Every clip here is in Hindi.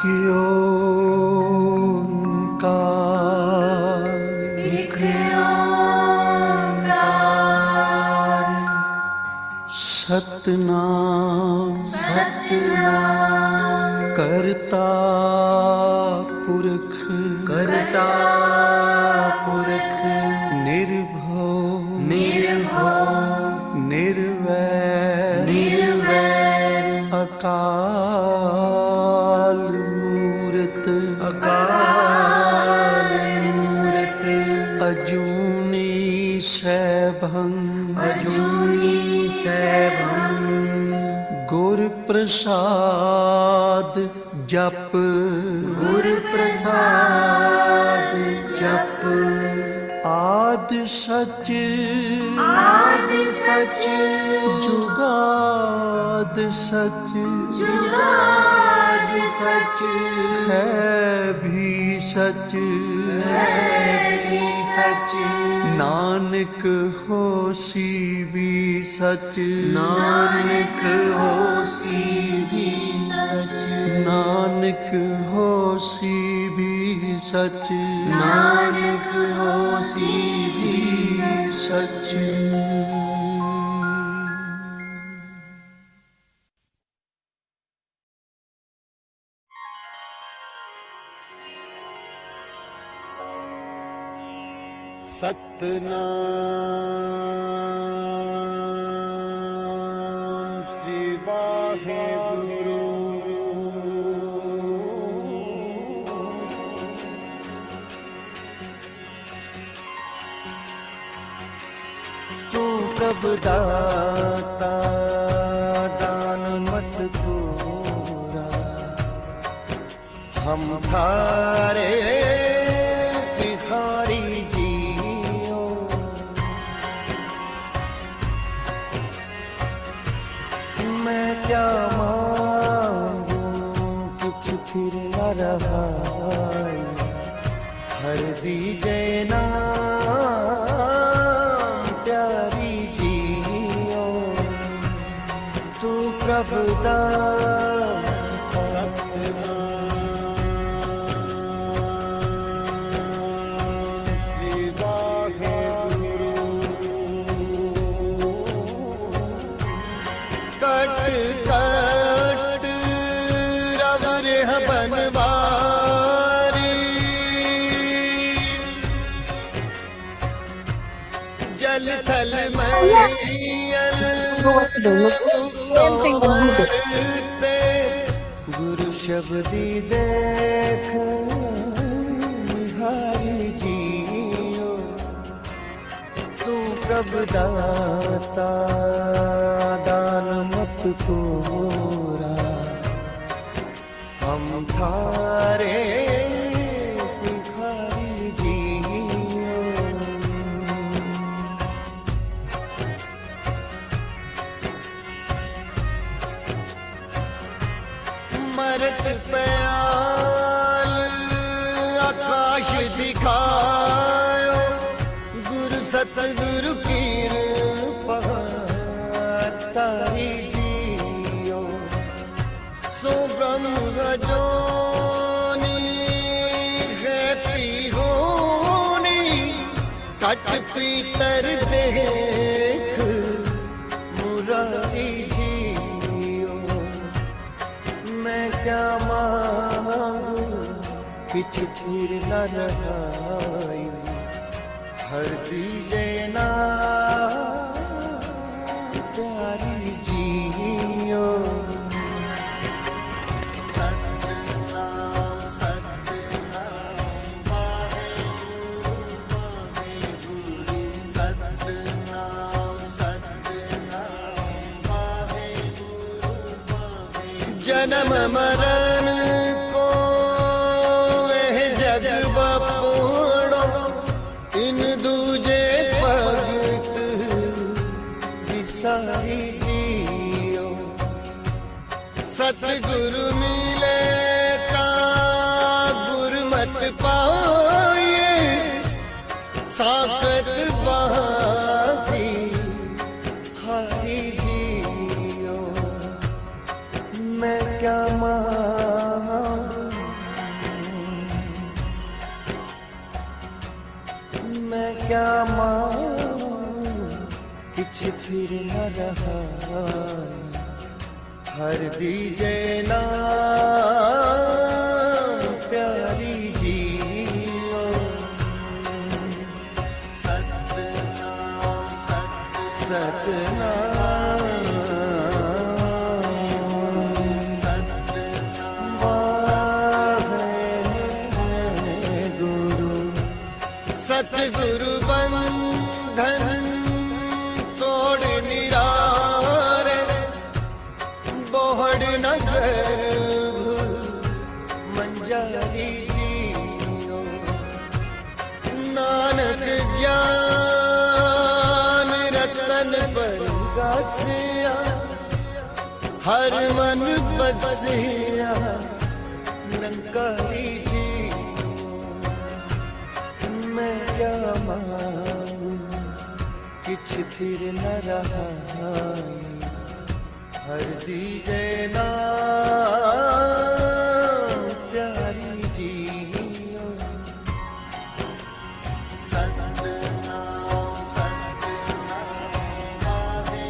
एक ओंकार सतनाम सतनाम करता पुरख निर्भव निर्वैर अकाल मूरत अजूनी सैभं गुर प्रसाद जप आद सच जुगाद सच है भी सच नानक होसी भी सच नानक होसी भी सच सतनाम श्री वाहेगुरु। तू प्रभु दाता दान मत पूरा, हम थारे भिखारी जियो। मैं क्या मांगू कुछ फिर न रहा, हर दीजे नाम प्यारी जियो। तू प्रभु जल थल गुरु शब्दी देख हरि जियो। तू प्रभु दाता दान मत पूरा, हम थारे भिखारी जियो। मरत प्याल आकाश दिखायो, गुरु सतगुरु कृपा तारी जियो। सो ब्रह्म जोनी है पिहोनी, कट पीतर देख मुरारी जियो। मैं क्या मांगू किछ फिर न रहाई, हर दीजे ना प्यारी जियो। सतनाम सतनाम वाहेगुरु वाहेगुरु, सतनाम सतनाम वाहेगुरु वाहेगुरु। जन्म मरण को जग बपोड़ो, इन दूजे भगत विसारी जियो। सतगुरु मिले ता गुरमत पाए, साकत बाजी हरि जियो। मैं क्या मांगू किछ फिर न रहा हर दीजे नाम प्यारी जियो सतनाम सतनाम सतगुरु बंधन तोड़ निरारे बोहड़ न गर्भ मंजारी जियो नानक ज्ञान रतन पर गासिया हर मन बसिया निरंकारी मैं क्या मांगू किछ फिर न रहा हर दीजे नाम प्यारी जियो सतनाम सतनाम आगे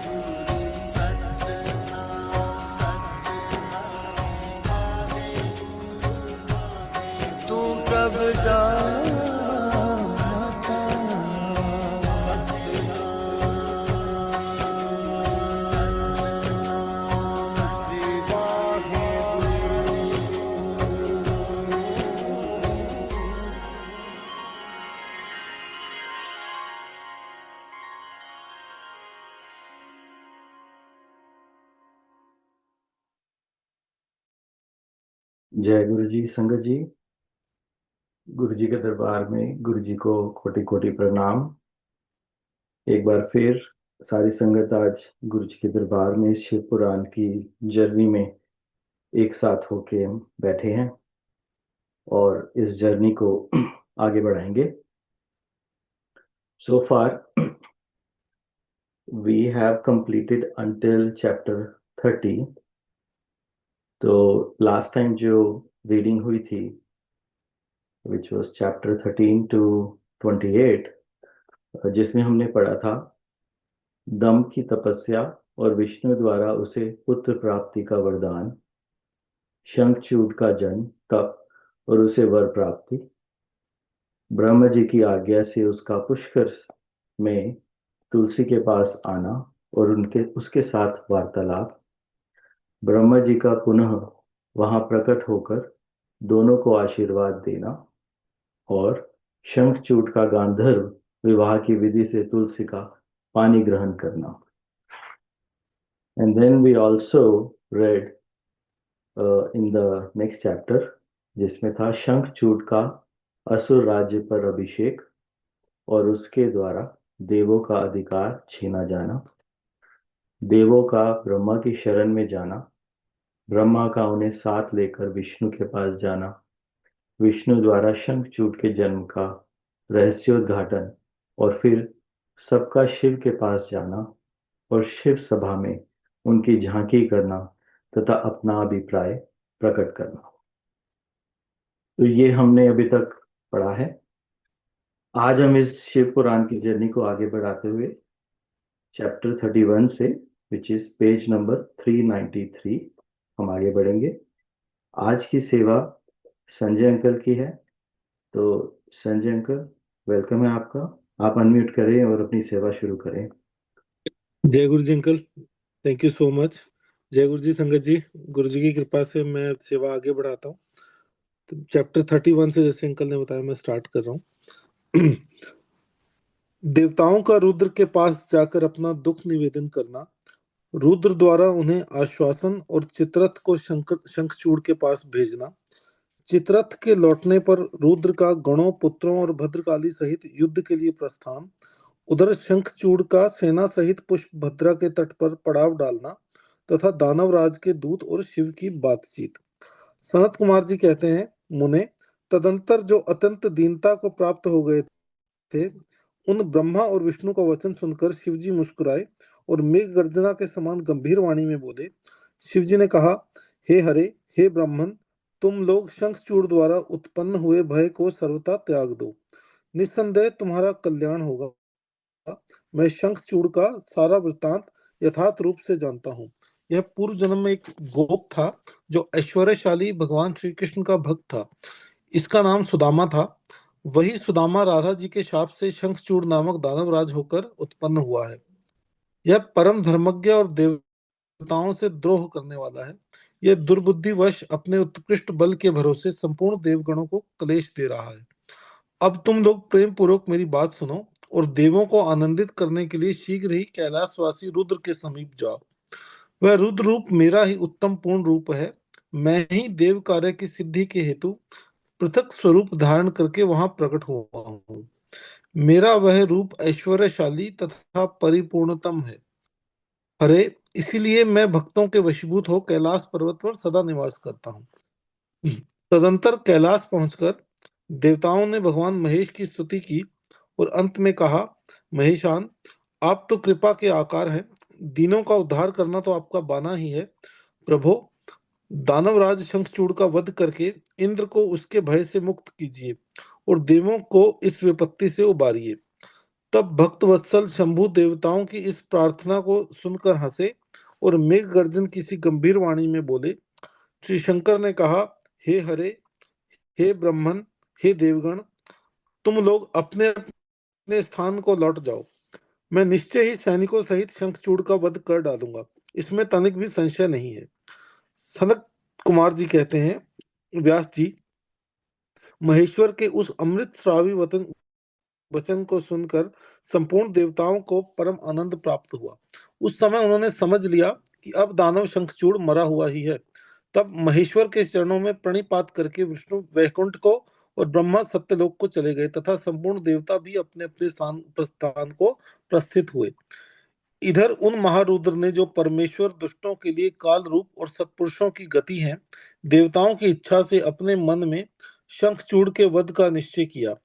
गुरु सतनाम सतनाम आगे तू प्रभुदा जय गुरु जी। संगत जी, गुरु जी के दरबार में गुरु जी को कोटि कोटि प्रणाम। एक बार फिर सारी संगत आज गुरु जी के दरबार में शिव पुराण की जर्नी में एक साथ होके हम बैठे हैं और इस जर्नी को आगे बढ़ाएंगे। So far we have completed until chapter 30। तो लास्ट टाइम जो रीडिंग हुई थी which was chapter 13 to 28, जिसमें हमने पढ़ा था दम की तपस्या और विष्णु द्वारा उसे पुत्र प्राप्ति का वरदान, शंखचूड का जन्म, तप और उसे वर प्राप्ति, ब्रह्म जी की आज्ञा से उसका पुष्कर में तुलसी के पास आना और उसके साथ वार्तालाप, ब्रह्म जी का पुनः वहां प्रकट होकर दोनों को आशीर्वाद देना और शंखचूड का गांधर्व विवाह की विधि से तुलसी का पानी ग्रहण करना। And then we also read in the next chapter जिसमें था शंखचूड का असुर राज्य पर अभिषेक और उसके द्वारा देवों का अधिकार छीना जाना, देवों का ब्रह्मा की शरण में जाना, ब्रह्मा का उन्हें साथ लेकर विष्णु के पास जाना, विष्णु द्वारा शंखचूड के जन्म का रहस्योद्घाटन और फिर सबका शिव के पास जाना और शिव सभा में उनकी झांकी करना तथा अपना अभिप्राय प्रकट करना। तो ये हमने अभी तक पढ़ा है। आज हम इस शिव पुराण की जर्नी को आगे बढ़ाते हुए चैप्टर 31 से विच इज पेज नंबर 393 हम आगे बढ़ेंगे। आज की सेवा संजय अंकल की है। तो संजय अंकल, वेलकम है आपका। आप अनम्यूट करें और अपनी सेवा शुरू करें। जय गुरु जी uncle, thank you so much. जय गुरु जी संगत जी, गुरु जी की कृपा से मैं सेवा आगे बढ़ाता हूँ। तो चैप्टर 31 से जैसे अंकल ने बताया मैं स्टार्ट कर रहा हूँ। देवताओं का रुद्र के पास जाकर अपना दुख निवेदन करना, रुद्र द्वारा उन्हें आश्वासन और चित्ररथ को शंखचूड़ के पास भेजना, चित्ररथ के लौटने पर रुद्र का गणों, पुत्रों और भद्रकाली सहित युद्ध के लिए प्रस्थान, उधर शंखचूड़ का सेना सहित पुष्पभद्रा के तट पर पड़ाव डालना तथा दानवराज के दूत और शिव की बातचीत। सनत कुमार जी कहते हैं, मुने तदंतर जो अत्यंत दीनता को प्राप्त हो गए थे, उन ब्रह्मा और विष्णु का वचन सुनकर शिवजी मुस्कुराए और मेघ गर्जना के समान गंभीर वाणी में बोले। शिवजी ने कहा, हे हरे, हे ब्राह्मण, तुम लोग शंखचूड़ द्वारा उत्पन्न हुए भय को सर्वथा त्याग दो, निस्संदेह तुम्हारा कल्याण होगा। मैं शंखचूड़ का सारा वृत्तांत यथार्थ रूप से जानता हूँ। यह पूर्व जन्म में एक गोप था जो ऐश्वर्यशाली भगवान श्री कृष्ण का भक्त था। इसका नाम सुदामा था। वही सुदामा राधा जी के शाप से शंखचूड़ नामक दानवराज होकर उत्पन्न हुआ है। यह परम धर्मज्ञ और देवताओं से द्रोह करने वाला है। यह दुर्बुद्धिवश अपने उत्कृष्ट बल के भरोसे संपूर्ण देवगणों को क्लेश दे रहा है। अब तुम लोग प्रेम पूर्वक मेरी बात सुनो और देवों को आनंदित करने के लिए शीघ्र ही कैलाशवासी रुद्र के समीप जाओ। वह रुद्र रूप मेरा ही उत्तम पूर्ण रूप है। मैं ही देव कार्य की सिद्धि के हेतु पृथक स्वरूप धारण करके वहां प्रकट हुआ हूँ। मेरा वह रूप ऐश्वर्यशाली तथा परिपूर्णतम है। हरे, इसीलिए मैं भक्तों के वशीभूत हो कैलाश पर्वत पर सदा निवास करता हूँ। तदंतर कैलाश पहुंचकर देवताओं ने भगवान महेश की स्तुति की और अंत में कहा, महेशान, आप तो कृपा के आकार हैं। दीनों का उद्धार करना तो आपका बाना ही है। प्रभो, दानवराज शंखचूड़ का वध करके इंद्र को उसके भय से मुक्त कीजिए और देवों को इस विपत्ति से उबारिए। तब भक्त वत्सल शंभु देवताओं की इस प्रार्थना को सुनकर हंसे और मेघ गर्जन किसी गंभीर वाणी में बोले। श्री शंकर ने कहा, हे हरे, हे ब्रह्मन, हे देवगण, तुम लोग अपने अपने स्थान को लौट जाओ। मैं निश्चय ही सैनिकों सहित शंखचूड़ का वध कर डालूंगा, इसमें तनिक भी संशय नहीं है। सनक कुमार जी कहते हैं, व्यास जी, महेश्वर के उस अमृत श्रावी वचन को सुनकर संपूर्ण देवताओं को परम आनंद प्राप्त हुआ। उस समय उन्होंने समझ लिया कि अब दानव शंखचूड़ मरा हुआ ही है। तब महेश्वर के चरणों में प्रणिपात करके विष्णु वैकुंठ को और ब्रह्मा सत्यलोक को चले गए तथा संपूर्ण देवता भी अपने अपने स्थान को प्रस्थित हुए। इधर उन महारुद्र ने, जो परमेश्वर दुष्टों के लिए काल रूप और सत्पुरुषों की गति हैं, देवताओं की इच्छा से अपने मन में शंखचूड़ के वध का निश्चय किया।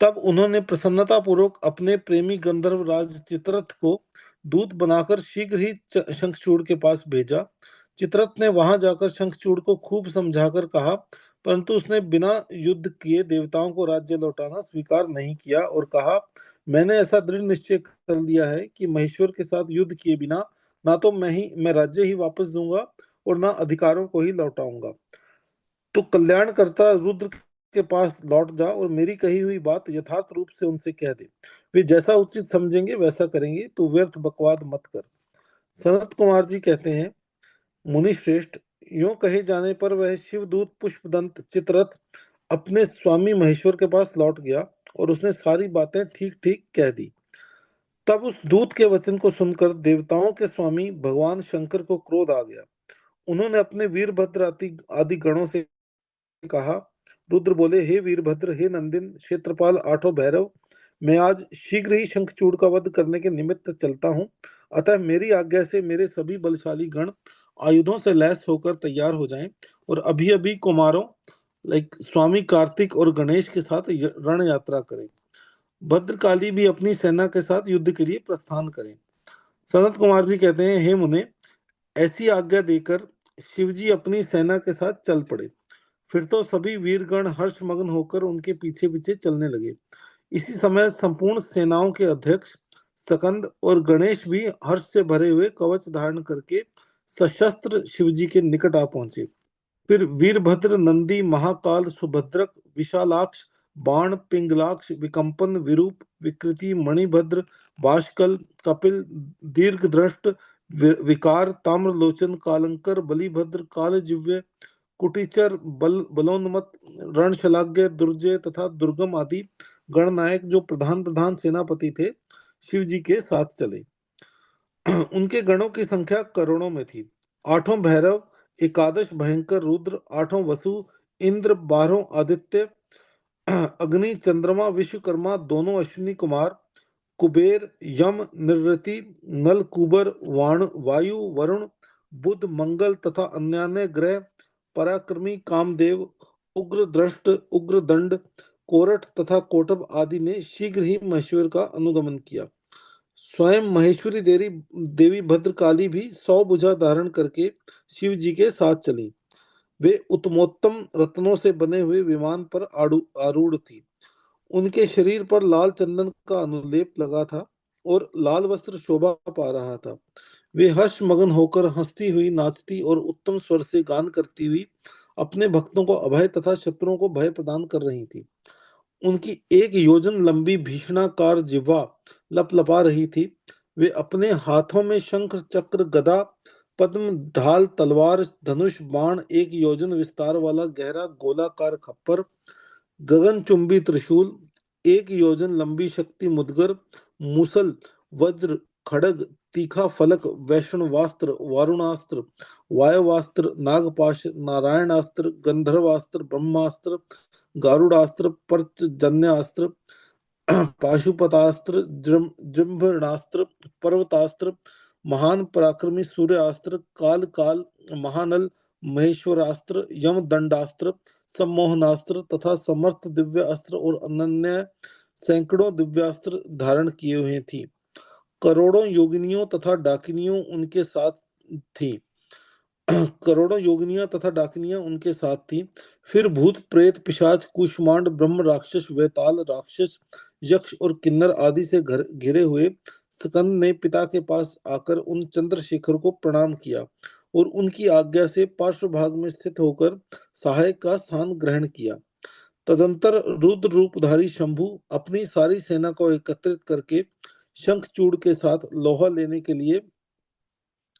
तब उन्होंने प्रसन्नता पूर्वक अपने प्रेमी गंधर्व राज चित्ररथ को दूत बनाकर शीघ्र ही शंखचूड़ के पास भेजा। चित्ररथ ने वहां जाकर शंखचूड़ को खूब समझाकर कहा, परंतु उसने बिना युद्ध किए देवताओं को राज्य लौटाना स्वीकार नहीं किया और कहा, मैंने ऐसा दृढ़ निश्चय कर लिया है कि महेश्वर के साथ युद्ध किए बिना ना तो मैं राज्य ही वापस दूंगा और ना अधिकारों को ही लौटाऊंगा। तो कल्याणकर्ता रुद्र के पास लौट जा और मेरी कही हुई बात यथार्थ रूप से उनसे कह दे। वे जैसा उचित समझेंगे वैसा करेंगे, तो व्यर्थ बकवाद मत कर। सनत कुमार जी कहते हैं, मुनि श्रेष्ठ, यूं कहे जाने पर वह शिवदूत पुष्पदंत चित्ररथ अपने स्वामी महेश्वर के पास लौट गया और उसने सारी बातें ठीक ठीक कह दी। तब उस दूत के वचन को सुनकर देवताओं के स्वामी भगवान शंकर को क्रोध आ गया। उन्होंने अपने वीरभद्र आदि गणों से कहा। रुद्र बोले, हे वीरभद्र, हे नंदिन, क्षेत्रपाल, आठों भैरव, मैं आज शीघ्र ही शंखचूड़ का वध करने के निमित्त चलता हूँ। अतः मेरी आज्ञा से मेरे सभी बलशाली गण आयुधों से लैस होकर तैयार हो जाएं और अभी अभी कुमारों लाइक स्वामी कार्तिक और गणेश के साथ रण यात्रा करें। भद्रकाली भी अपनी सेना के साथ युद्ध के लिए प्रस्थान करें। सनत कुमार जी कहते हैं, हे मुने, ऐसी आज्ञा देकर शिवजी अपनी सेना के साथ चल पड़े। फिर तो सभी वीरगण हर्षमग्न होकर उनके पीछे पीछे चलने लगे। इसी समय संपूर्ण सेनाओं के अध्यक्ष सकंद और गणेश भी हर्ष से भरे हुए कवच धारण करके सशस्त्र शिवजी के निकट आ पहुंचे। फिर वीरभद्र, नंदी, महाकाल, सुभद्रक, विशालाक्ष, बाण, पिंगलाक्ष, विकंपन, विरूप, विकृति, मणिभद्र, बाष्कल, कपिल, दीर्घदृष्ट, विकार, ताम्रलोचन, कालंकर, बलिभद्र, कालजिह्व, कुटिचर, बलोन्मत्त, रणशलाज्ञ, दुर्जय तथा दुर्गम आदि गणनायक, जो प्रधान प्रधान सेनापति थे, शिव जी के साथ चले। उनके गणों की संख्या करोड़ों में थी। आठों भैरव, एकादश भयंकर रुद्र, आठों वसु, इंद्र, 12 आदित्य, अग्नि, चंद्रमा, विश्वकर्मा, दोनों अश्विनी कुमार, कुबेर, यम, निरृति, नल, कुबर, वायु, वरुण, बुध, मंगल तथा अन्यान्य ग्रह, पराक्रमी, कामदेव, उग्र दृष्ट, उग्र दंड, कोरठ तथा कोटभ आदि ने शीघ्र ही महेश्वर का अनुगमन किया। स्वयं महेश्वरी देवी भद्रकाली भी 100 भुजा धारण करके शिव जी के साथ चली। वे उत्तमोत्तम रत्नों से बने हुए विमान पर आरूढ़ थी। उनके शरीर पर लाल चंदन का अनुलेप लगा था। और लाल वस्त्र शोभा पा रहा था। वे हर्ष मगन होकर हंसती हुई, नाचती और उत्तम स्वर से गान करती हुई अपने भक्तों को अभय तथा शत्रुओं को भय प्रदान कर रही थी। उनकी 1 योजन लंबी भीषणाकार जिह्वा लपलपा रही थी। वे अपने हाथों में शंख, चक्र, गदा, पद्म, ढाल, तलवार, धनुष, बाण, 1 योजन विस्तार वाला गहरा गोलाकार खप्पर, गगनचुंबी त्रिशूल, 1 योजन लंबी शक्ति मुदगर, मूसल, वज्र, खड़ग, तीखा फलक, वैष्णवास्त्र, वारुणास्त्र, वायवास्त्र, नागपाश, नारायणास्त्र, गंधर्वास्त्र, ब्रह्मास्त्र, गारुडास्त्र, पर्चजन्यास्त्र, पाशुपतास्त्र, जृंभणास्त्र, पर्वतास्त्र, महान पराक्रमी सूर्यास्त्र, काल काल, महानल, महेश्वरास्त्र, यमदंडास्त्र, सम्मोहनास्त्र तथा समर्थ दिव्य अस्त्र और अनन्य सैकड़ों दिव्यास्त्र धारण किए हुए थी। करोड़ों योगिनियों तथा डाकिनियों उनके साथ थी। करोड़ों योगिनियां तथा डाकिनियां उनके साथ थी। फिर भूत, प्रेत, पिशाच, कुष्मांड, ब्रह्म राक्षस, वेताल राक्षस, यक्ष और किन्नर आदि से घिरे हुए स्कंद ने पिता के पास आकर उन चंद्रशेखर को प्रणाम किया और उनकी आज्ञा से पार्श्व भाग में स्थित होकर सहायक का स्थान ग्रहण किया। तदंतर रुद्र रूपधारी शंभु अपनी सारी सेना को एकत्रित करके शंखचूड़ के साथ लोहा लेने के लिए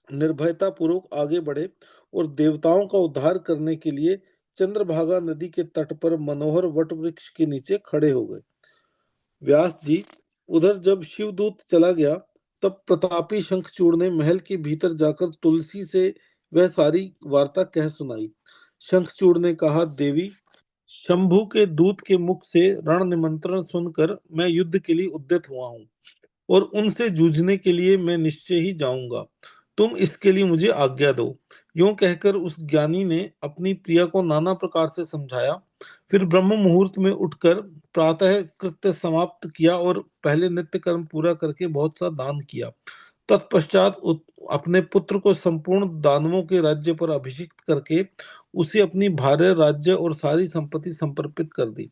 निर्भयता पूर्वक आगे बढ़े और देवताओं का उद्धार करने के लिए चंद्रभागा नदी के तट पर मनोहर वट वृक्ष के नीचे खड़े हो गए। व्यास जी, उधर जब शिवदूत चला गया, तब प्रतापी शंखचूड़ ने महल के भीतर जाकर तुलसी से वह सारी वार्ता कह सुनाई। शंखचूड़ ने कहा, देवी, शंभु के दूत के मुख से रण निमंत्रण सुनकर मैं युद्ध के लिए उद्यत हुआ हूँ और उनसे जूझने के लिए मैं निश्चय ही जाऊंगा। तुम इसके लिए मुझे आज्ञा दो। यूं कहकर उस ज्ञानी ने अपनी प्रिया को नाना प्रकार से समझाया। फिर ब्रह्म मुहूर्त में उठकर प्रातः कृत्य समाप्त किया और पहले नित्य कर्म पूरा करके बहुत सा दान किया। तत्पश्चात अपने पुत्र को संपूर्ण दानवों के राज्य पर अभिषिक्त करके उसे अपनी भार्य, राज्य और सारी संपत्ति समर्पित कर दी।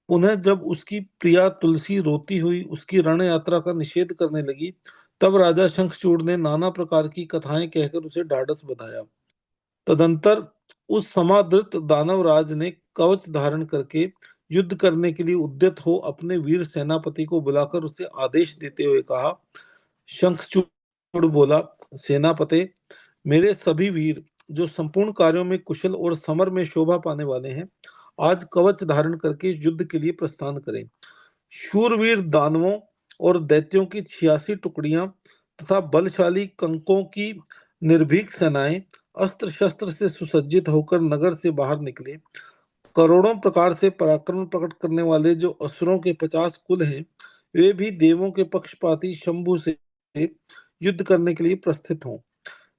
उन्हें जब उसकी प्रिया तुलसी रोती हुई उसकी रण यात्रा का निषेध करने लगी, तब राजा शंखचूड़ ने नाना प्रकार की कथाएं कहकर उसे ढाढ़स बंधाया। तदंतर उस समादृत दानवराज ने कवच धारण करके युद्ध करने के लिए उद्यत हो अपने वीर सेनापति को बुलाकर उसे आदेश देते हुए कहा। शंखचूड़ बोला, सेनापते, मेरे सभी वीर जो संपूर्ण कार्यों में कुशल और समर में शोभा पाने वाले हैं, आज कवच धारण करके युद्ध के लिए प्रस्थान करें। शूरवीर दानवों और दैत्यों की 86 टुकड़ियां तथा बलशाली कंकों की निर्भीक सेनाएं अस्त्र शस्त्र से सुसज्जित होकर नगर से बाहर निकले। करोड़ों प्रकार से पराक्रम प्रकट करने वाले जो असुरों के 50 कुल हैं, वे भी देवों के पक्षपाती शंभु से युद्ध करने के लिए प्रस्थित हों।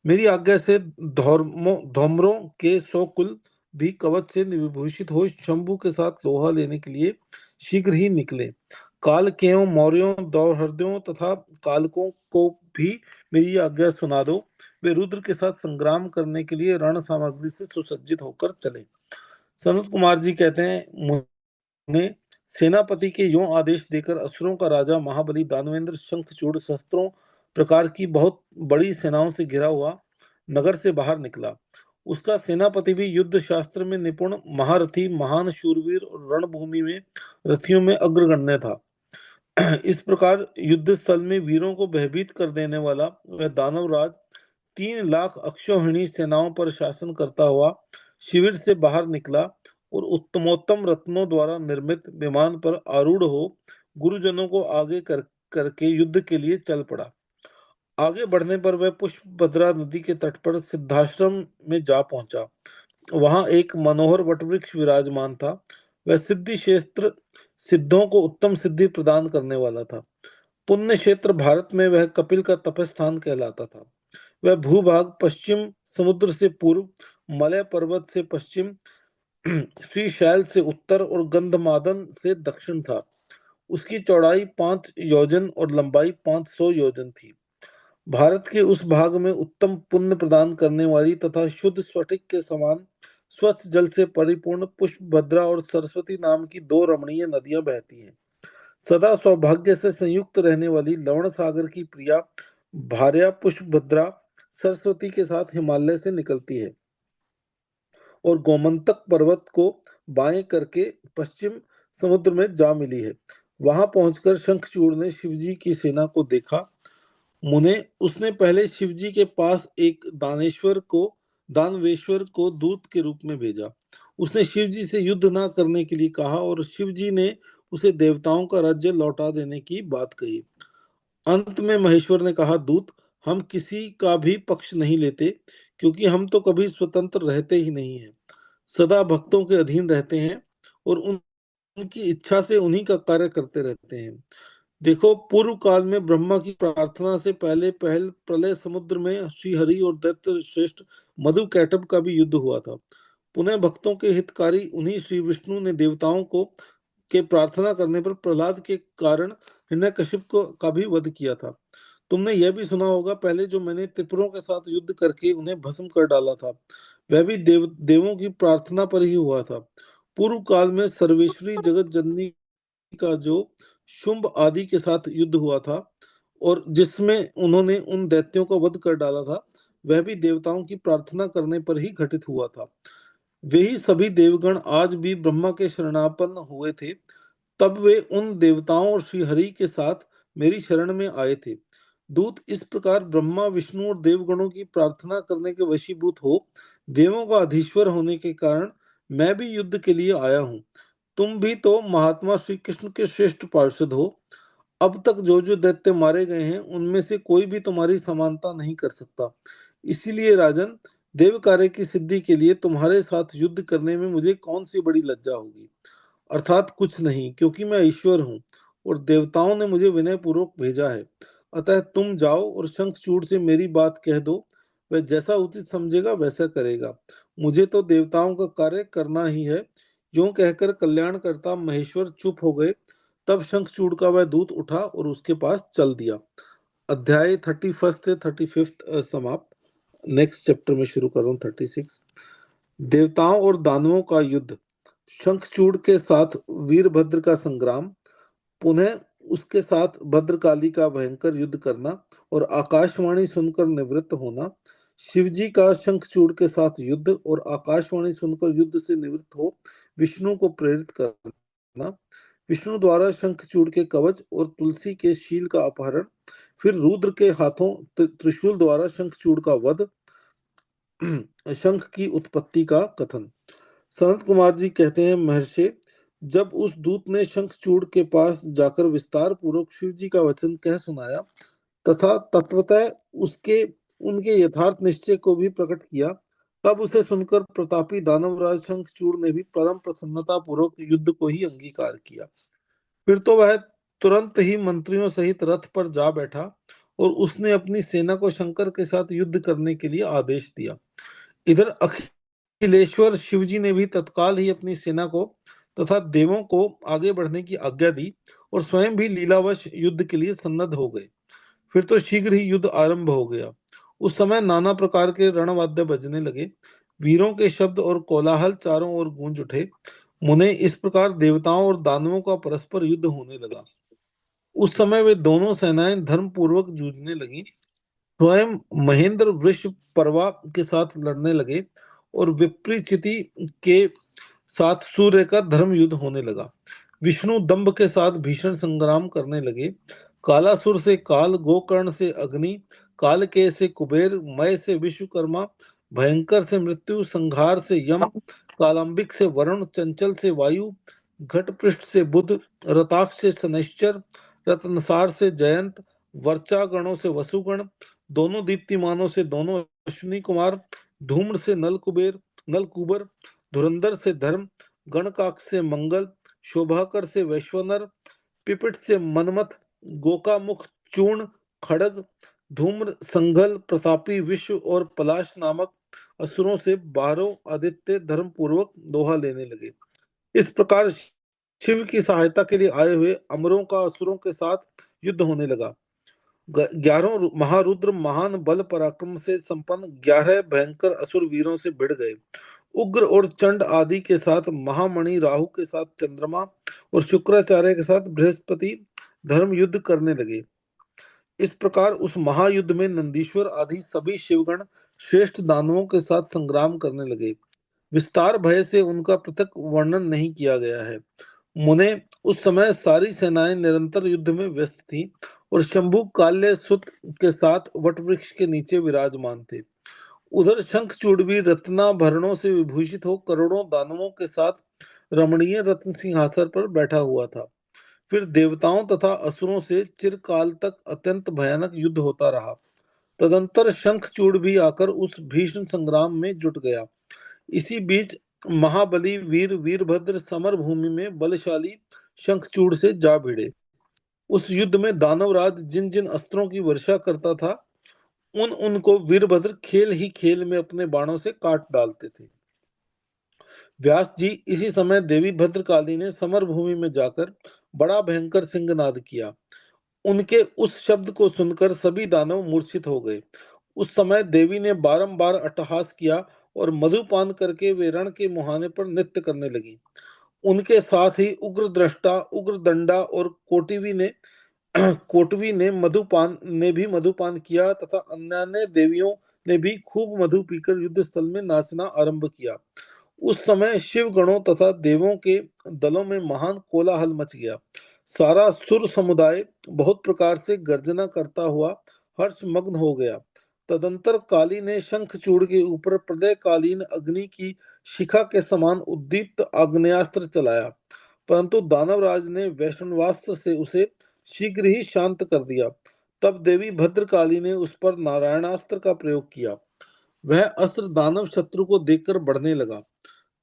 मेरी आज्ञा से धौम्रों के 100 कुल भी कवच से विभूषित हो शंभु के साथ लोहा लेने के लिए शीघ्र ही निकले। कालकेयों, मौर्यों, दौर्हर्द्यों तथा कालकों को भी मेरी आज्ञा सुना दो। वे रुद्र के साथ संग्राम करने के लिए रण सामग्री से सुसज्जित होकर चले। सनत कुमार जी कहते हैं, ने सेनापति के यों आदेश देकर असुरों का राजा महाबली दानवेंद्र शंखचूड़ शस्त्रों प्रकार की बहुत बड़ी सेनाओं से घिरा हुआ नगर से बाहर निकला। उसका सेनापति भी युद्ध शास्त्र में निपुण, महारथी, महान शूरवीर और रणभूमि में रथियों में अग्रगण्य था। इस प्रकार युद्ध स्थल में वीरों को भयभीत कर देने वाला वह दानवराज 3 लाख अक्षौहिणी सेनाओं पर शासन करता हुआ शिविर से बाहर निकला और उत्तमोत्तम रत्नों द्वारा निर्मित विमान पर आरूढ़ हो गुरुजनों को आगे करके युद्ध के लिए चल पड़ा। आगे बढ़ने पर वह पुष्पभद्रा नदी के तट पर सिद्धाश्रम में जा पहुंचा। वहां एक मनोहर वटवृक्ष विराजमान था। वह सिद्धि क्षेत्र सिद्धों को उत्तम सिद्धि प्रदान करने वाला था। पुण्य क्षेत्र भारत में वह कपिल का तपस्थान कहलाता था। वह भूभाग पश्चिम समुद्र से पूर्व, मलय पर्वत से पश्चिम, श्रीशैल से उत्तर और गंधमादन से दक्षिण था। उसकी चौड़ाई 5 योजन और लंबाई 500 योजन थी। भारत के उस भाग में उत्तम पुण्य प्रदान करने वाली तथा शुद्ध स्फटिक के समान स्वच्छ जल से परिपूर्ण पुष्पभद्रा और सरस्वती नाम की 2 रमणीय नदियां बहती हैं। सदा सौभाग्य से संयुक्त रहने वाली लवण सागर की प्रिया भार्या पुष्पभद्रा सरस्वती के साथ हिमालय से निकलती है और गोमंतक पर्वत को बाएं करके पश्चिम समुद्र में जा मिली है। वहां पहुंचकर शंखचूड़ ने शिवजी की सेना को देखा। मुने उसने पहले शिवजी के पास एक दानवेश्वर को दूत के रूप में भेजा। उसने शिवजी से युद्ध न करने के लिए कहा और शिवजी ने उसे देवताओं का राज्य लौटा देने की बात कही। अंत में महेश्वर ने कहा, दूत, हम किसी का भी पक्ष नहीं लेते, क्योंकि हम तो कभी स्वतंत्र रहते ही नहीं हैं, सदा भक्तों के अधीन रहते हैं और उनकी इच्छा से उन्हीं का कार्य करते रहते हैं। देखो, पूर्व काल में ब्रह्मा की प्रार्थना से पहले पहल प्रलय समुद्र में श्री हरि और दैत्य श्रेष्ठ मधु कैटभ का भी युद्ध हुआ था। पुनः भक्तों के हितकारी उन्हीं श्री विष्णु ने देवताओं को के प्रार्थना करने पर प्रहलाद के कारण हिरण्यकशिप को का भी वध किया था। तुमने यह भी सुना होगा, पहले जो मैंने त्रिपुरों के साथ युद्ध करके उन्हें भस्म कर डाला था, वह भी देवों की प्रार्थना पर ही हुआ था। पूर्व काल में सर्वेश्वरी जगत जननी का जो शुंभ आदि के साथ युद्ध हुआ था और जिसमें उन्होंने उन दैत्यों का वध कर डाला था, वह भी देवताओं की प्रार्थना करने पर ही घटित हुआ था। वे ही सभी देवगण आज भी ब्रह्मा के शरणापन्न हुए थे। तब वे उन देवताओं और श्री हरि के साथ मेरी शरण में आए थे। दूत, इस प्रकार ब्रह्मा विष्णु और देवगणों की प्रार्थना करने के वशीभूत हो देवों का अधीश्वर होने के कारण मैं भी युद्ध के लिए आया हूँ। तुम भी तो महात्मा श्री कृष्ण के श्रेष्ठ पार्षद हो। अब तक जो जो दैत्य मारे गए हैं उनमें से कोई भी तुम्हारी समानता नहीं कर सकता। इसीलिए राजन, देव कार्य की सिद्धि के लिए तुम्हारे साथ युद्ध करने में मुझे कौन सी बड़ी लज्जा होगी। अर्थात कुछ नहीं, क्योंकि मैं ईश्वर हूँ और देवताओं ने मुझे विनय पूर्वक भेजा है। अतः तुम जाओ और शंखचूड़ से मेरी बात कह दो। वह जैसा उचित समझेगा वैसा करेगा। मुझे तो देवताओं का कार्य करना ही है। यूं कहकर कल्याणकर्ता महेश्वर चुप हो गए। तब शंखचूड़ का वह दूत उठा और उसके पास चल दिया। अध्याय 31 से 35 समाप्त। नेक्स्ट चैप्टर में शुरू कर रहा हूँ 36। देवताओं और दानवों का युद्ध। शंखचूड़ के साथ वीरभद्र का संग्राम। पुनः उसके साथ भद्रकाली का भयंकर युद्ध करना और आकाशवाणी सुनकर निवृत्त होना। शिवजी का शंखचूड़ के साथ युद्ध और आकाशवाणी सुनकर युद्ध से निवृत्त हो विष्णु को प्रेरित करना। विष्णु द्वारा शंखचूड़ के कवच और तुलसी के शील का अपहरण। फिर रुद्र के हाथों त्रिशूल द्वारा शंखचूड़ का वध। शंख की उत्पत्ति का कथन। सनत कुमार जी कहते हैं, महर्षि, जब उस दूत ने शंखचूड़ के पास जाकर विस्तार पूर्वक शिव जी का वचन कह सुनाया तथा तत्वतः उसके उनके यथार्थ निश्चय को भी प्रकट किया, तब उसे सुनकर प्रतापी दानवराज शंखचूड़ ने भी परम प्रसन्नता पूर्वक युद्ध को ही अंगीकार किया। फिर तो वह तुरंत ही मंत्रियों सहित रथ पर जा बैठा और उसने अपनी सेना को शंकर के साथ युद्ध करने के लिए आदेश दिया। इधर अखिलेश्वर शिवजी ने भी तत्काल ही अपनी सेना को तथा देवों को आगे बढ़ने की आज्ञा दी और स्वयं भी लीलावश युद्ध के लिए सन्नद्ध हो गए। फिर तो शीघ्र ही युद्ध आरंभ हो गया। उस समय नाना प्रकार के रणवाद्य बजने लगे। वीरों के शब्द और कोलाहल चारों ओर गूंज उठे। मुने, इस प्रकार देवताओं और दानवों का परस्पर युद्ध होने लगा। उस समय वे दोनों सेनाएं धर्म पूर्वक जूझने लगी। स्वयं महेंद्र वृषपर्वा के साथ लड़ने लगे और विपरीचिति के साथ सूर्य का धर्म युद्ध होने लगा। विष्णु दंभ के साथ भीषण संग्राम करने लगे। कालासुर से काल, गोकर्ण से अग्नि, कालकेय से कुबेर, मय से विश्वकर्मा, भयंकर से मृत्यु, संहार से यम, कालांबिक से वरुण, चंचल से वायु, घटपृष्ठ से बुध, रताक्ष से शनैश्चर, रत्नसार से जयंत, वर्चा से वसुगण, दोनों दीप्तिमानों से दोनों अश्विनी कुमार, धूम्र से नलकुबर, धुरंधर से धर्म, गणकाक्ष से मंगल, शोभाकर से वैश्वनर, पिपट से मनमथ, गोकामुख चूर्ण, खड़ग, धूम्र, संघल, प्रतापी विश्व और पलाश नामक असुरों से 12 आदित्य धर्म पूर्वक दोहा लेने लगे। इस प्रकार शिव की सहायता के लिए आए हुए अमरों का असुरों के साथ युद्ध होने लगा। 11 महारुद्र महान बल पराक्रम से संपन्न 11 भयंकर असुर वीरों से भिड़ गए उग्र और चंड आदि के साथ महामणि, राहु के साथ चंद्रमा और शुक्राचार्य के साथ बृहस्पति धर्म युद्ध करने लगे। इस प्रकार उस महायुद्ध में नंदीश्वर आदि सभी शिवगण श्रेष्ठ दानवों के साथ संग्राम करने लगे। विस्तार भय से उनका पृथक वर्णन नहीं किया गया है। मुने, उस समय सारी सेनाएं निरंतर युद्ध में व्यस्त थीं और शंभु काल्य सुत के साथ वटवृक्ष के नीचे विराजमान थे। उधर शंखचूड़ भी रत्नाभरणों से विभूषित हो करोड़ों दानवों के साथ रमणीय रत्न सिंहासन पर बैठा हुआ था। फिर देवताओं तथा असुरों से चिरकाल तक अत्यंत भयानक युद्ध होता रहा। तदंतर शंखचूड़ भी आकर उस भीषण संग्राम में जुट गया। इसी बीच महाबली वीर वीरभद्र समर भूमि में बलशाली शंखचूड़ से जा भिड़े। उस युद्ध में दानवराज जिन जिन अस्त्रों की वर्षा करता था, उन उनको वीरभद्र खेल ही खेल में अपने बाणों से काट डालते थे। व्यास जी, इसी समय देवी भद्रकाली ने समर भूमि में जाकर बड़ा भयंकर सिंहनाद किया। उनके उस शब्द को सुनकर सभी दानव मूर्छित हो गए। उस समय देवी ने बारंबार अट्टहास किया और मधुपान करके वे रण के मुहाने पर नृत्य करने लगी। उनके साथ ही उग्र दृष्टा, उग्र दंडा और कोटवी ने भी मधुपान किया तथा अन्य देवियों ने भी खूब मधु पीकर युद्ध स्थल में नाचना आरंभ किया। उस समय शिव गणों तथा देवों के दलों में महान कोलाहल मच गया। सारा सुर समुदाय बहुत प्रकार से गर्जना करता हुआ हर्षमग्न हो गया। तदंतर काली ने शंखचूड़ के ऊपर प्रलयकालीन अग्नि की शिखा के समान उद्दीप्त आग्नेयास्त्र चलाया, परंतु दानवराज ने वैष्णवास्त्र से उसे शीघ्र ही शांत कर दिया। तब देवी भद्रकाली ने उस पर नारायणास्त्र का प्रयोग किया। वह अस्त्र दानव शत्रु को देखकर बढ़ने लगा।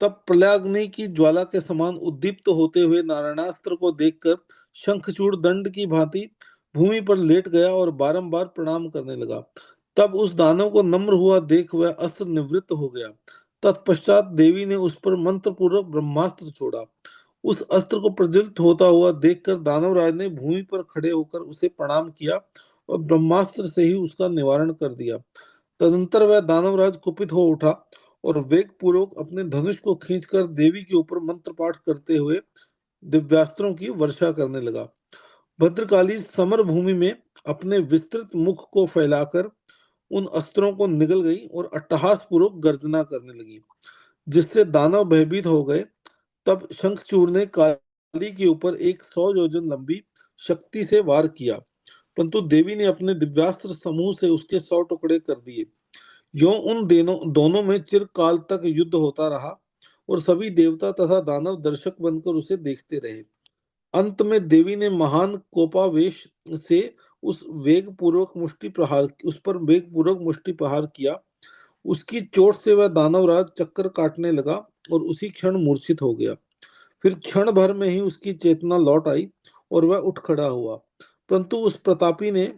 तब प्रलयाग्नि की ज्वाला के समान उद्दीप्त होते हुए नारायणास्त्र को देखकर शंखचूड़ दंड की भांति भूमि पर लेट गया और बारंबार प्रणाम करने लगा। तब उस दानव को नम्र हुआ देख वह अस्त्र निवृत्त हो गया। तत्पश्चात देवी ने उस पर मंत्र पूर्वक ब्रह्मास्त्र छोड़ा। उस अस्त्र को प्रज्वलित होता हुआ देखकर दानवराज ने भूमि पर खड़े होकर उसे प्रणाम किया और ब्रह्मास्त्र से ही उसका निवारण कर दिया। तदंतर वह दानवराज कुपित हो उठा और वेग पूर्वक अपने धनुष को खींचकर देवी के ऊपर मंत्र पाठ करते हुए दिव्यास्त्रों की वर्षा करने लगा। भद्रकाली समर भूमि में अपने विस्तृत मुख को फैलाकर उन अस्त्रों को निगल गई और अट्टहास पूर्वक गर्जना करने लगी, जिससे दानव भयभीत हो गए। तब शंखचूड़ ने काली के ऊपर एक 100 योजन लंबी शक्ति से वार किया, परंतु देवी ने अपने दिव्यास्त्र समूह से उसके 100 टुकड़े कर दिए। यों उन दोनों में चिरकाल तक युद्ध होता रहा और सभी देवता तथा दानव दर्शक बनकर उसे देखते रहे। अंत में देवी ने महान कोपावेश से उस पर वेग पूर्वक मुष्टि प्रहार किया। उसकी चोट से वह दानवराज चक्कर काटने लगा और उसी क्षण मूर्छित हो गया। फिर क्षण भर में ही उसकी चेतना लौट आई और वह उठ खड़ा हुआ, परंतु उस प्रतापी ने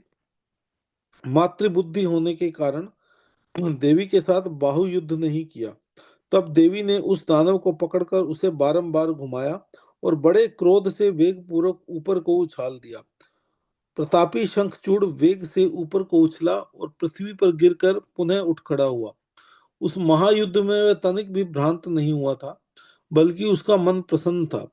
मातृबुद्धि होने के कारण देवी के साथ बाहु युद्ध नहीं किया। तब देवी ने उस दानव को पकड़कर उसे बारंबार घुमाया और बड़े क्रोध से वेग पूर्वक ऊपर को उछाल दिया। प्रतापी शंखचूड़ वेग से ऊपर को उछला और पृथ्वी पर गिरकर पुनः उठ खड़ा हुआ। उस महायुद्ध में वह तनिक भी भ्रांत नहीं हुआ था, बल्कि उसका मन प्रसन्न था।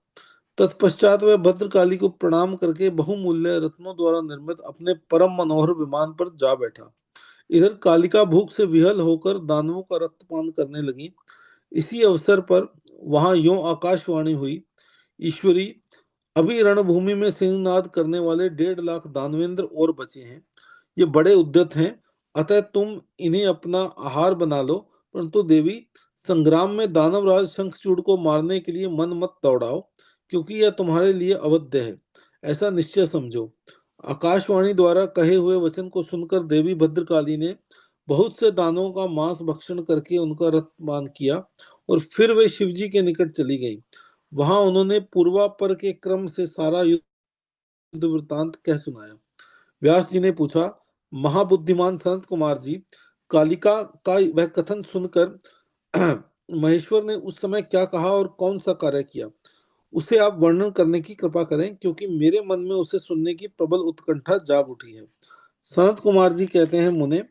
तत्पश्चात वह भद्रकाली को प्रणाम करके बहुमूल्य रत्नों द्वारा निर्मित अपने परम मनोहर विमान पर जा बैठा। इधर कालिका भूख से विहल होकर दानवों का रक्तपान करने लगी। इसी अवसर पर वहां यों आकाशवाणी हुई, ईश्वरी, अभी रणभूमि में सिंहनाद करने वाले 1.5 लाख दानवेंद्र और बचे हैं। ये बड़े उद्यत हैं, अतः तुम इन्हें अपना आहार बना लो। परंतु देवी, संग्राम में दानवराज शंखचूड़ को मारने के लिए मन मत दौड़ाओ, क्योंकि यह तुम्हारे लिए अवध्य है, ऐसा निश्चय समझो। आकाशवाणी द्वारा कहे हुए वचन को सुनकर देवी भद्रकाली ने बहुत से दानवों का मांस भक्षण करके उनका रक्तपान किया और फिर वे शिवजी के निकट चली गई। वहां उन्होंने पूर्वापर के क्रम से सारा युद्ध वृतांत कह सुनाया। व्यास जी ने पूछा, महाबुद्धिमान संत कुमार जी, कालिका का वह कथन सुनकर महेश्वर ने उस समय क्या कहा और कौन सा कार्य किया, उसे आप वर्णन करने की कृपा करें, क्योंकि मेरे मन में उसे सुनने की प्रबल उत्कंठा जाग उठी है। सनत कुमार जी कहते हैं, मुने,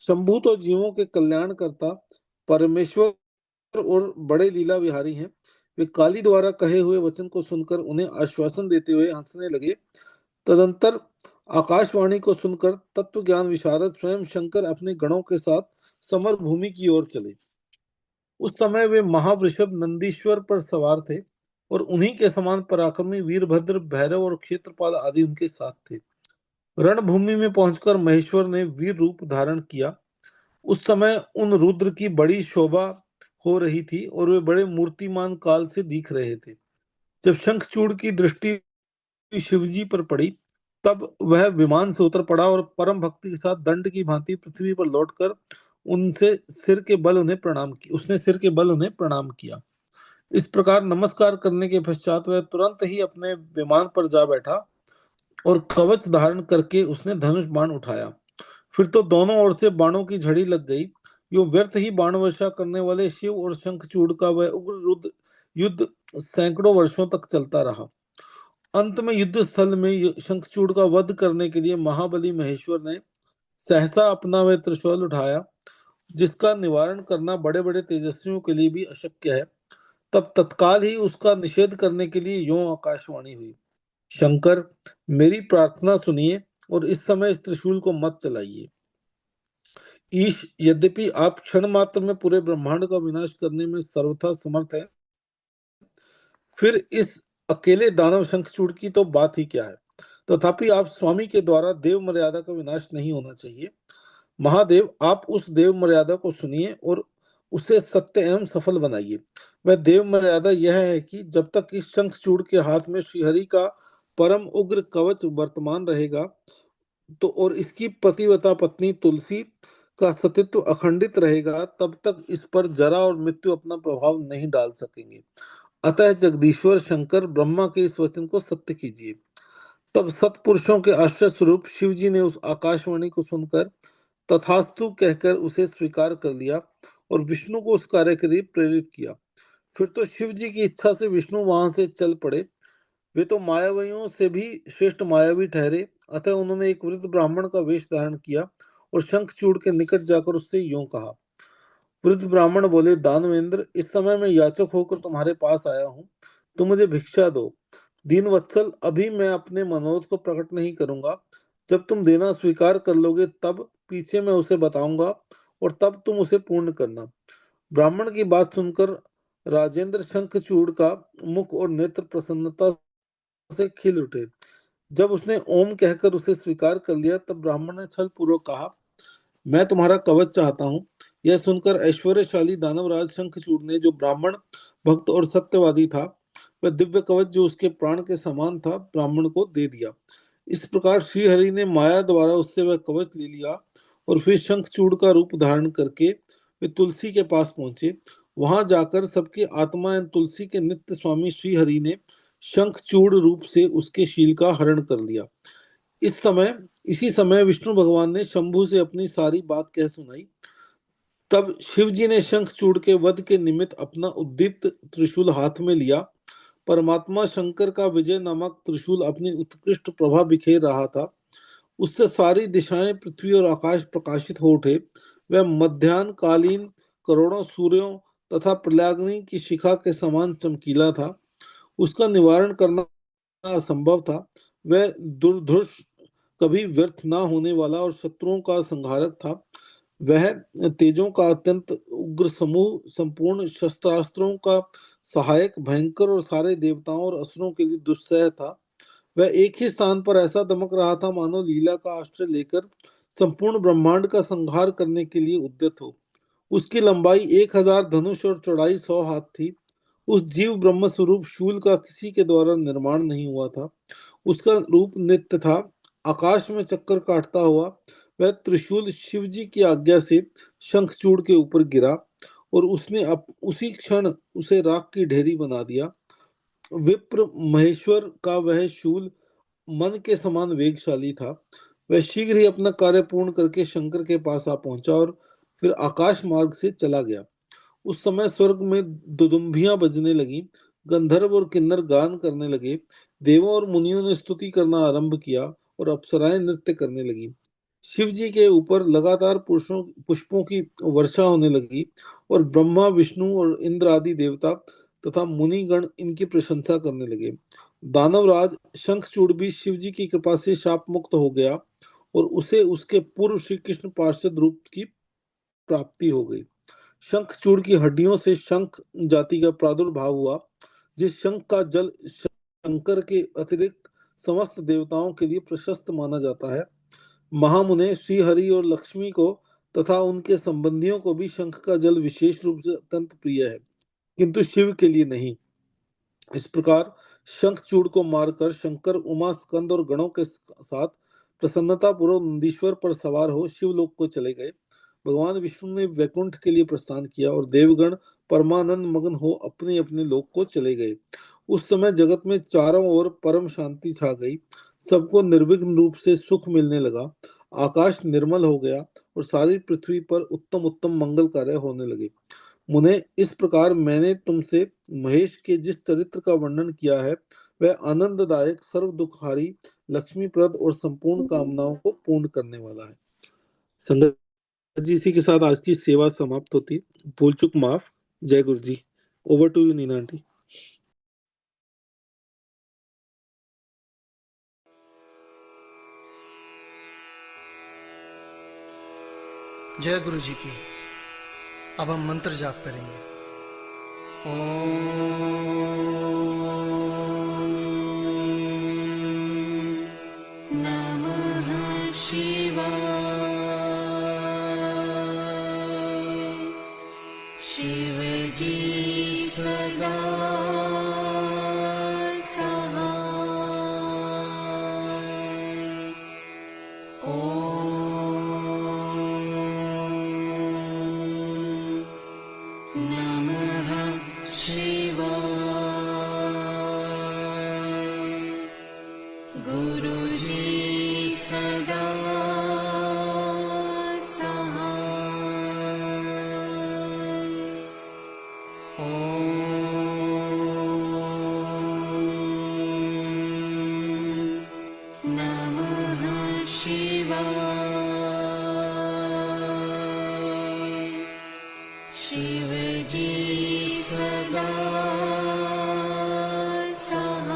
शंभु तो जीवों के कल्याण करता परमेश्वर और बड़े लीला विहारी हैं। वे काली द्वारा कहे हुए वचन को सुनकर उन्हें आश्वासन देते हुए हंसने लगे। तदंतर आकाशवाणी को सुनकर तत्व ज्ञान विशारद स्वयं शंकर अपने गणों के साथ समर भूमि की ओर चले। उस समय वे महावृषभ नंदीश्वर पर सवार थे और उन्हीं के समान पराक्रमी वीरभद्र, भैरव और क्षेत्रपाल आदि उनके साथ थे। रणभूमि में पहुंचकर महेश्वर ने वीर रूप धारण किया। उस समय उन रुद्र की बड़ी शोभा हो रही थी और वे बड़े मूर्तिमान काल से दिख रहे थे। जब शंखचूड़ की दृष्टि शिवजी पर पड़ी, तब वह विमान से उतर पड़ा और परम भक्ति के साथ दंड की भांति पृथ्वी पर लौटकर उनसे सिर के बल उन्हें प्रणाम किया उसने सिर के बल उन्हें प्रणाम किया। इस प्रकार नमस्कार करने के पश्चात वह तुरंत ही अपने विमान पर जा बैठा और कवच धारण करके उसने धनुष बाण उठाया। फिर तो दोनों ओर से बाणों की झड़ी लग गई। यो व्यर्थ ही बाण वर्षा करने वाले शिव और शंखचूड़ का वह उग्र युद्ध सैकड़ों वर्षों तक चलता रहा। अंत में युद्ध स्थल में शंखचूड़ का वध करने के लिए महाबली महेश्वर ने सहसा अपना वह त्रिशूल उठाया, जिसका निवारण करना बड़े बड़े तेजस्वियों के लिए भी अशक्य है। तब तत्काल ही उसका निषेध करने के लिए यों आकाशवाणी हुई, शंकर, मेरी प्रार्थना सुनिए और इस समय इस त्रिशूल को मत चलाइए। ईश, यद्यपि आप क्षण मात्र में पूरे ब्रह्मांड का विनाश करने में सर्वथा समर्थ है, फिर इस अकेले दानव शंखचूड़ की तो बात ही क्या है। तथापि आप स्वामी के द्वारा देव मर्यादा का विनाश नहीं होना चाहिए। महादेव, आप उस देव मर्यादा को सुनिए और उसे सत्य एवं सफल बनाइए। वह देव मर्यादा यह है कि जब तक इस शंखचूड़ के हाथ में श्रीहरि का परम उग्र कवच वर्तमान रहेगा, तो और इसकी पतिव्रता पत्नी तुलसी का सतीत्व अखंडित रहेगा, तब तक इस पर जरा और मृत्यु अपना प्रभाव नहीं डाल सकेंगे। अतः जगदीश्वर शंकर, ब्रह्मा के इस वचन को सत्य कीजिए। तब सत्पुरुषों के आश्रय स्वरूप शिव जी ने उस आकाशवाणी को सुनकर तथास्तु कहकर उसे स्वीकार कर लिया और विष्णु को उस कार्य के लिए प्रेरित किया। फिर तो शिव जी की इच्छा से विष्णु वहां से चल पड़े। वे तो मायावियों से भी श्रेष्ठ मायावी ठहरे। अतः उन्होंने एक वृद्ध ब्राह्मण का वेश धारण किया और शंखचूड़ के निकट जाकर उससे यूं कहा। वृद्ध ब्राह्मण बोले, दानवेंद्र, इस समय मैं याचक होकर तुम्हारे पास आया हूँ, तुम मुझे भिक्षा दो। दीन वत्सल, अभी मैं अपने मनोरथ को प्रकट नहीं करूंगा। जब तुम देना स्वीकार कर लोगे, तब पीछे मैं उसे बताऊंगा और तब तुम उसे पूर्ण करना। ब्राह्मण की बात सुनकर राजेंद्र शंखचूड़ का मुख और नेत्र प्रसन्नता से खिल उठे। जब उसने ओम कहकर उसे स्वीकार कर लिया, तब ब्राह्मण ने छल पूर्वक कहा, मैं तुम्हारा कवच चाहता हूँ। यह सुनकर ऐश्वर्यशाली दानवराज शंखचूड़ ने, जो ब्राह्मण भक्त और सत्यवादी था, वह दिव्य कवच जो उसके प्राण के समान था, ब्राह्मण को दे दिया। इस प्रकार श्रीहरि ने माया द्वारा उससे वह कवच ले लिया और फिर शंखचूड़ का रूप धारण करके वे तुलसी के पास पहुंचे। वहां जाकर सबके आत्मा एवं तुलसी के नित्य स्वामी श्रीहरि ने शंखचूड़ रूप से उसके शील का हरण कर लिया। इसी समय विष्णु भगवान ने शंभु से अपनी सारी बात कह सुनाई। तब शिव जी ने शंखचूड़ के वध के निमित्त अपना उद्दीप्त त्रिशूल हाथ में लिया। परमात्मा शंकर का विजय नामक त्रिशूल अपनी उत्कृष्ट प्रभा बिखेर रहा था। उससे सारी दिशाएं, पृथ्वी और आकाश प्रकाशित हो उठे। वह मध्याह्न कालीन करोड़ों सूर्यों तथा प्रलयाग्नि की शिखा के समान चमकीला था। उसका निवारण करना असंभव था। वह दुर्धर्ष, कभी व्यर्थ ना होने वाला और शत्रुओं का संहारक था। वह तेजों का अत्यंत उग्र समूह, संपूर्ण शस्त्रास्त्रों का सहायक, भयंकर और सारे देवताओं और असुरों के लिए दुस्सह था। वह एक ही स्थान पर ऐसा दमक रहा था मानो लीला का आश्रय लेकर संपूर्ण ब्रह्मांड का संहार करने के लिए उद्यत हो। उसकी लंबाई 1000 धनुष और चौड़ाई 100 हाथ थी। उस जीव ब्रह्म स्वरूप शूल का किसी के द्वारा निर्माण नहीं हुआ था। उसका रूप नित्य था। आकाश में चक्कर काटता हुआ वह त्रिशूल शिव जी की आज्ञा से शंखचूड़ के ऊपर गिरा और उसने उसी क्षण उसे राख की ढेरी बना दिया। विप्र महेश्वर का वह शूल मन के समान वेगशाली था। वह शीघ्र ही अपना कार्य पूर्ण करके शंकर के पास आ पहुंचा और फिर आकाश मार्ग से चला गया। उस समय स्वर्ग में दुदुम्बियां बजने लगी, गंधर्व और किन्नर गान करने लगे, देवों और मुनियों ने स्तुति करना आरंभ किया और अप्सराएं नृत्य करने लगी। शिव जी के ऊपर लगातार पुष्पों की वर्षा होने लगी और ब्रह्मा, विष्णु और इंद्र आदि देवता तथा मुनिगण इनकी प्रशंसा करने लगे। दानवराज शंखचूड़ भी शिव जी की कृपा से शाप मुक्त हो गया और उसे उसके पूर्व श्री कृष्ण पार्षद रूप की प्राप्ति हो गई। शंखचूड़ की हड्डियों से शंख जाति का प्रादुर्भाव हुआ। जिस शंख का जल शंकर के अतिरिक्त समस्त देवताओं के लिए प्रशस्त माना जाता है। महामुने श्री हरि और लक्ष्मी को तथा उनके संबंधियों को भी शंख का जल विशेष रूप से अत्यंत प्रिय है, किंतु शिव के लिए नहीं। इस प्रकार शंखचूड़ को मारकर शंकर उमा, स्कंद और गणों के साथ प्रसन्नता पूर्वक नंदीश्वर पर सवार हो शिवलोक को चले गए। भगवान विष्णु ने वैकुंठ के लिए प्रस्थान किया और देवगण परमानंद मग्न हो अपने अपने लोक को चले गए। उस समय जगत में चारों ओर परम शांति छा गई। सबको निर्विघ्न रूप से सुख मिलने लगा। आकाश निर्मल हो गया और सारी पृथ्वी पर उत्तम उत्तम मंगल कार्य होने लगे। मुने, इस प्रकार मैंने तुमसे महेश के जिस चरित्र का वर्णन किया है वह आनंददायक, सर्व दुखहारी, लक्ष्मीप्रद और संपूर्ण कामनाओं को पूर्ण करने वाला है। संगत जी, इसी के साथ आज की सेवा समाप्त होती है। भूल चूक माफ। जय गुरु जी। Over to you Neena aunty. जय गुरु जी की। अब हम मंत्र जाप करेंगे। ओम नमः शिवाय। शिव जी सदा सहाय। नमः शिवाय। गुरुजी सदा सहाय। नमः शिवाय। शिव जी सदा सहाय।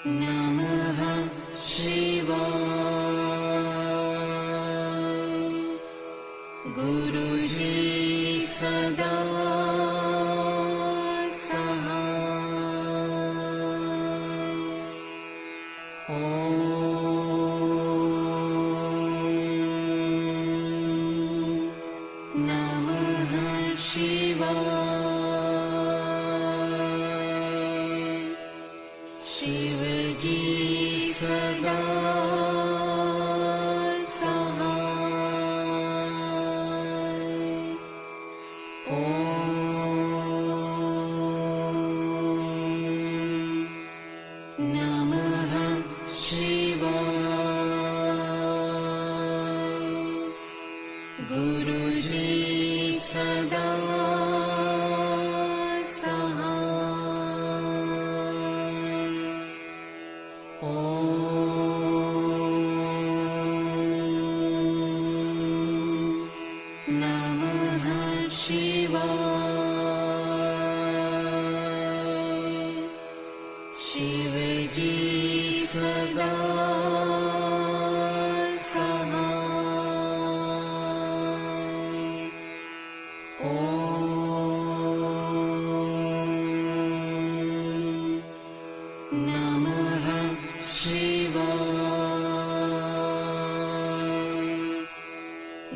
नमः शिवाय। गुरुजी सदा नमः शिवाय। शिव जी सदा सहाय। नमः शिवाय। गुरुजी सदा सहाय। नमः शिवाय। शिव जी सदा नमः शिवाय।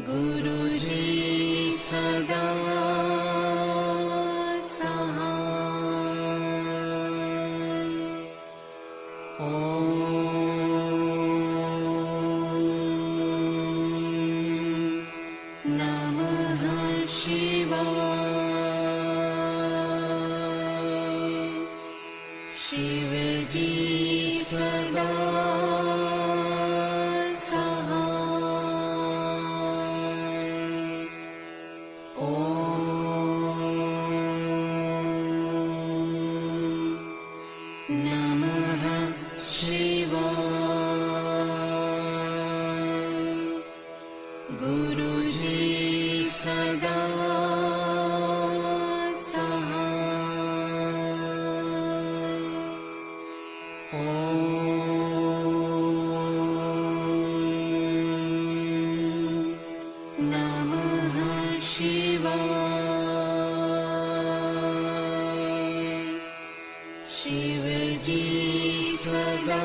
गुरुजी सदा नमः शिवाय। शिव जी सदा सहाय। नमः शिवाय। गुरुजी सदा सहाय। नमः शिवाय। शिवजी सदा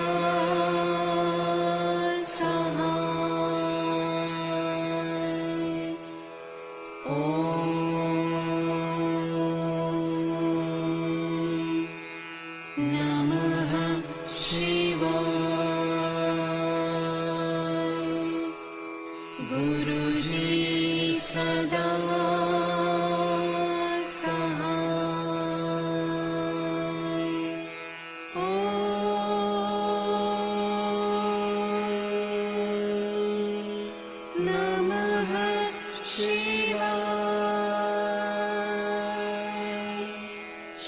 सहाय। नमः शिवाय। गुरुजी सदा नमः शिवाय।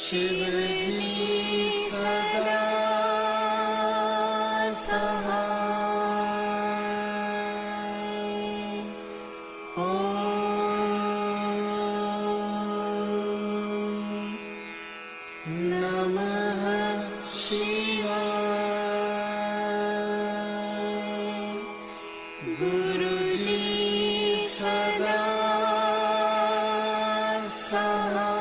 शिवजी सदा सहाय। नमः शिवाय। गुरुजी सदा सहाय।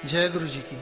जय गुरु जी की।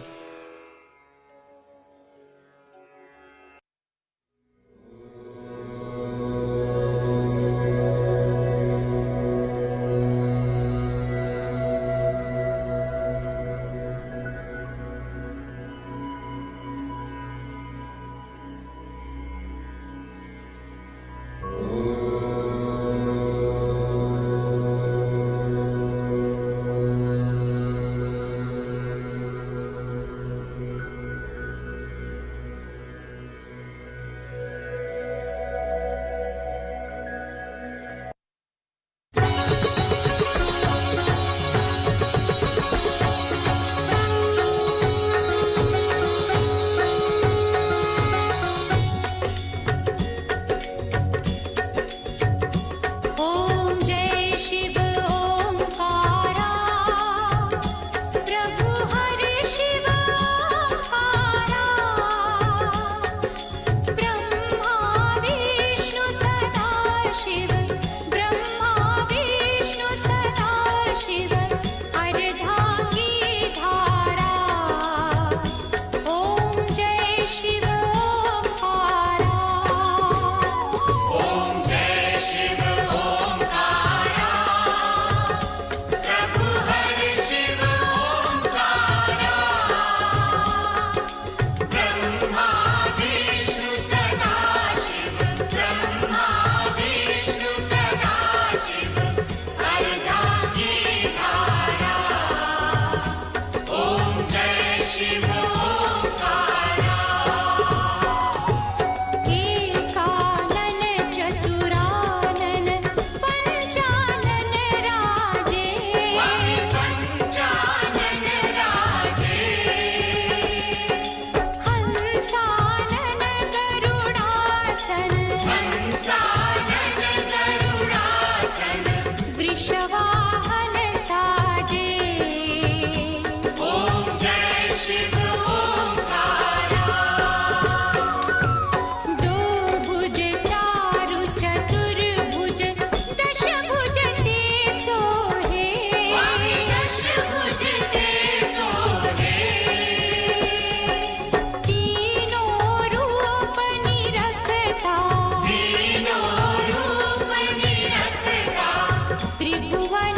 त्रिभुवन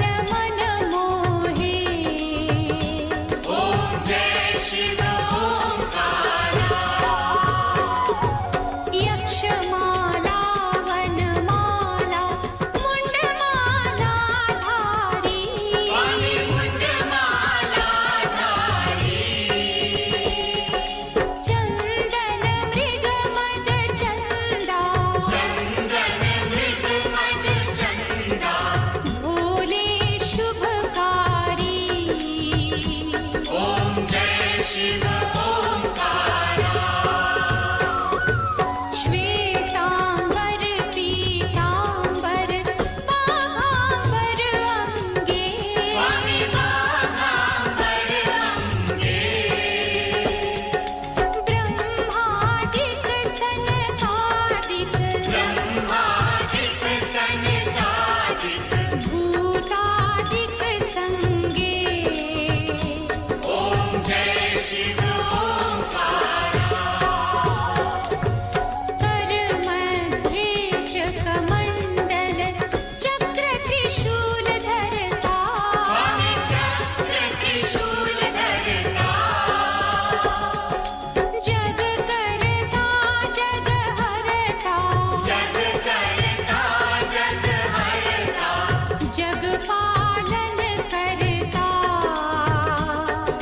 जग पालन करता।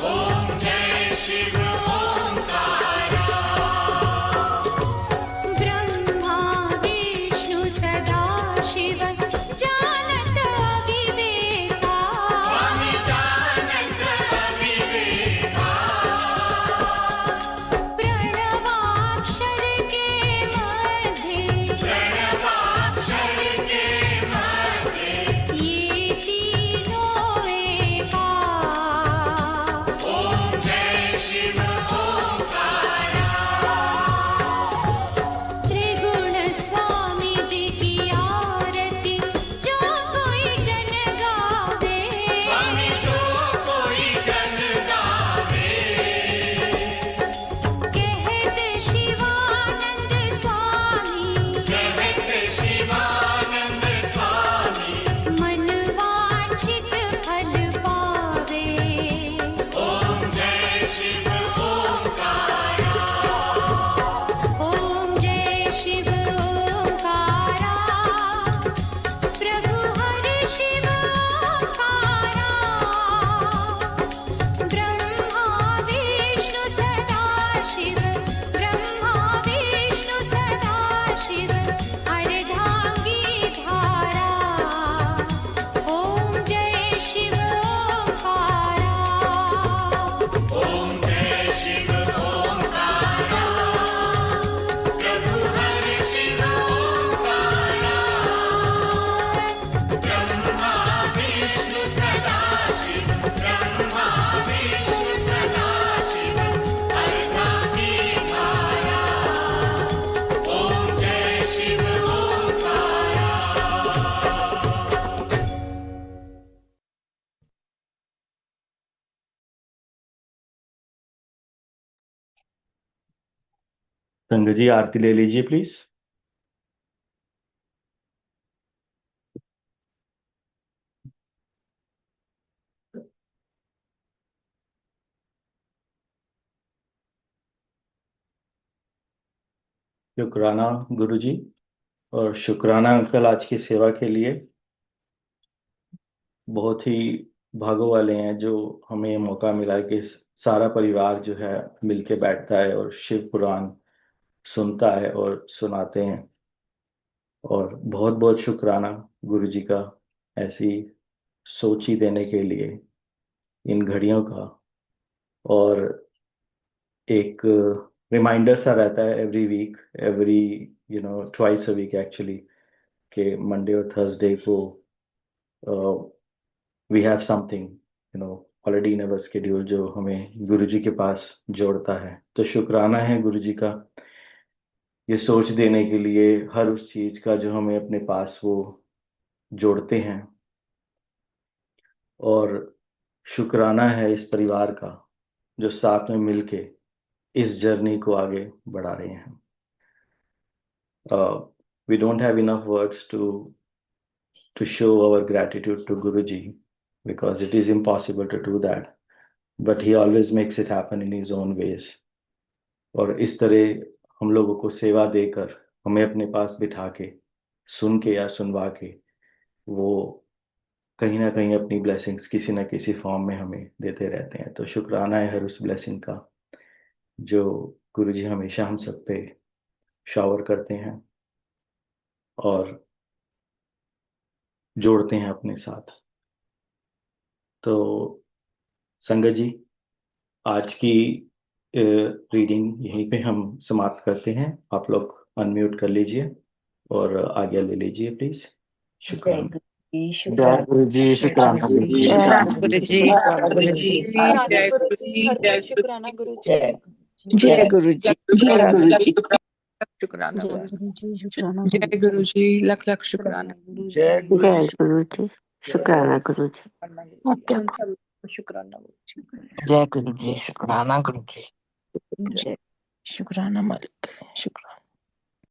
ओम जय शिव ओंकारा। ब्रह्मा विष्णु सदा शिव जानत अविवेका। स्वामी जानत अविवेका। प्रणवाक्षर के मध्य प्रणवाक्षर के मध्य ये तीनों एका। ओम जय शिव ओंकारा। त्रिगुण स्वामी जी की आरती जो कोई जन गावे। स्वामी जो कोई जन गावे। कहत शिवानंद स्वामी कहत शिवानंद स्वामी। मन वांछित फल पावे। ओम जय शिव ओंकारा। ओम जय शिव ओंकारा। प्रभु हरि शिव ओंकारा। ब्रह्मा विष्णु सदा शिव। ब्रह्मा विष्णु सदा शिव अर्धांगी धारा। ओम जय शिव ओंकारा। ओम जय शिव ओंकारा। प्रभु हरि शिव ओंकारा। ब्रह्मा विष्णु सदा शिव। ब्रह्मा विष्णु सदा शिव अर्धांगी धारा। ओम जय शिव ओंकारा। संगत जी आरती ले लीजिए प्लीज। शुक्राना गुरुजी और शुक्राना अंकल आज की सेवा के लिए। बहुत ही भागों वाले हैं जो हमें ये मौका मिला है कि सारा परिवार जो है मिलके बैठता है और शिव पुराण सुनता है और सुनाते हैं। और बहुत बहुत शुक्राना गुरुजी का ऐसी सोची देने के लिए इन घड़ियों का। और एक रिमाइंडर सा रहता है every week, every twice a week actually, कि मंडे और थर्सडे को we have something already in our schedule जो हमें गुरुजी के पास जोड़ता है। तो शुक्राना है गुरुजी का ये सोच देने के लिए, हर उस चीज का जो हमें अपने पास वो जोड़ते हैं। और शुक्राना है इस परिवार का जो साथ में मिलके इस जर्नी को आगे बढ़ा रहे हैं। We don't have enough words to show our gratitude to Guruji because it is impossible to do that, but he always makes it happen in his own ways. और इस तरह हम लोगों को सेवा देकर हमें अपने पास बिठा के सुन के या सुनवा के वो कहीं ना कहीं अपनी ब्लेसिंग्स किसी ना किसी फॉर्म में हमें देते रहते हैं। तो शुक्राना है हर उस ब्लेसिंग का जो गुरुजी हमेशा हम सब पे शावर करते हैं और जोड़ते हैं अपने साथ। तो संगत जी आज की रीडिंग यहीं पे हम समाप्त करते हैं। आप लोग अनम्यूट कर लीजिए और आज्ञा ले लीजिए प्लीज। शुक्राना। जय गुरु जी, शुक्राना गुरु जी, शुक्राना गुरु जी, जय गुरु जी, जय शुक्राना गुरु जी, जय गुरु जी, जय गुरु जी, शुक्राना गुरु जी, जय गुरु जी, लख लख शुक्राना जय गुरु जी, शुक्राना गुरु जी, शुक्राना गुरु जी, जय गुरु जी, शुक्राना गुरु जी, जय शुक्राना मालिक, शुक्राना।